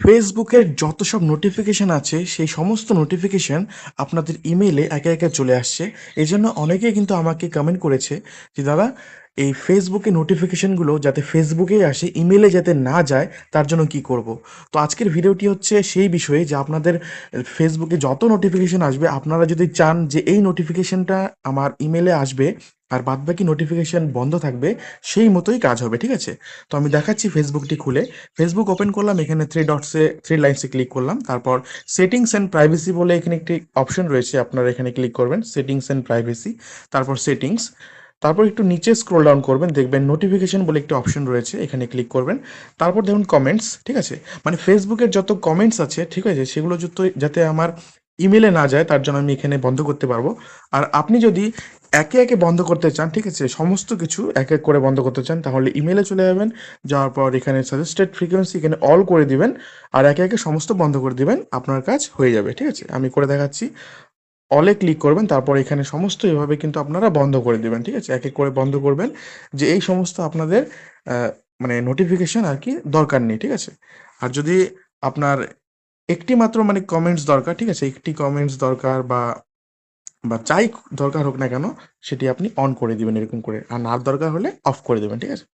ফেসবুকের যত সব নোটিফিকেশন আছে সেই সমস্ত নোটিফিকেশন আপনাদের ইমেইলে একে একে চলে আসছে। এই জন্য অনেকেই কিন্তু আমাকে কমেন্ট করেছে যে দাদা, এই ফেসবুকে নোটিফিকেশনগুলো যাতে ফেসবুকেই আসে, ইমেইলে যাতে না যায়, তার জন্য কি করব। তো আজকের ভিডিওটি হচ্ছে সেই বিষয়ে যে আপনাদের ফেসবুকে যত নোটিফিকেশন আসবে, আপনারা যদি চান যে এই নোটিফিকেশনটা আমার ইমেইলে আসবে আর বাদবাকি নোটিফিকেশন বন্ধ থাকবে, সেই মতোই কাজ হবে, ঠিক আছে। তো আমি দেখাচ্ছি ফেসবুকটি খুলে। ফেসবুক ওপেন করলাম, এখানে থ্রি লাইনসে ক্লিক করলাম, তারপর সেটিংস অ্যান্ড প্রাইভেসি বলে এখানে একটি অপশন রয়েছে, আপনারা এখানে ক্লিক করবেন সেটিংস অ্যান্ড প্রাইভেসি, তারপর সেটিংস, তারপর একটু নিচে স্ক্রোল ডাউন করবেন, দেখবেন নোটিফিকেশন বলে একটি অপশন রয়েছে, এখানে ক্লিক করবেন। তারপর দেখুন কমেন্টস, ঠিক আছে। মানে ফেসবুকের যত কমেন্টস আছে, ঠিক আছে, সেগুলো যাতে আমার ইমেলে না যায়, তার জন্য আমি এখানে বন্ধ করতে পারবো। আর আপনি যদি একে একে বন্ধ করতে চান, ঠিক আছে, সমস্ত কিছু এক এক করে বন্ধ করতে চান, তাহলে ইমেলে চলে যাবেন, যাওয়ার পর এখানে সাজেস্টেড ফ্রিকোয়েন্সি এখানে অল করে দিবেন, আর একে একে সমস্ত বন্ধ করে দিবেন, আপনার কাজ হয়ে যাবে, ঠিক আছে। আমি করে দেখাচ্ছি। অলে ক্লিক করবেন, তারপর এখানে সমস্ত এভাবে কিন্তু আপনারা বন্ধ করে দিবেন, ঠিক আছে, এক এক করে বন্ধ করবেন, যে এই সমস্ত আপনাদের আহ, মানে নোটিফিকেশন আর কি দরকার নেই, ঠিক আছে। আর যদি আপনার একটি মাত্র মানে কমেন্টস দরকার, ঠিক আছে, একটি কমেন্টস দরকার বা বা যাই দরকার হোক না কেন, সেটি আপনি অন করে দিবেন এরকম করে, আর না দরকার হলে অফ করে দেবেন, ঠিক আছে।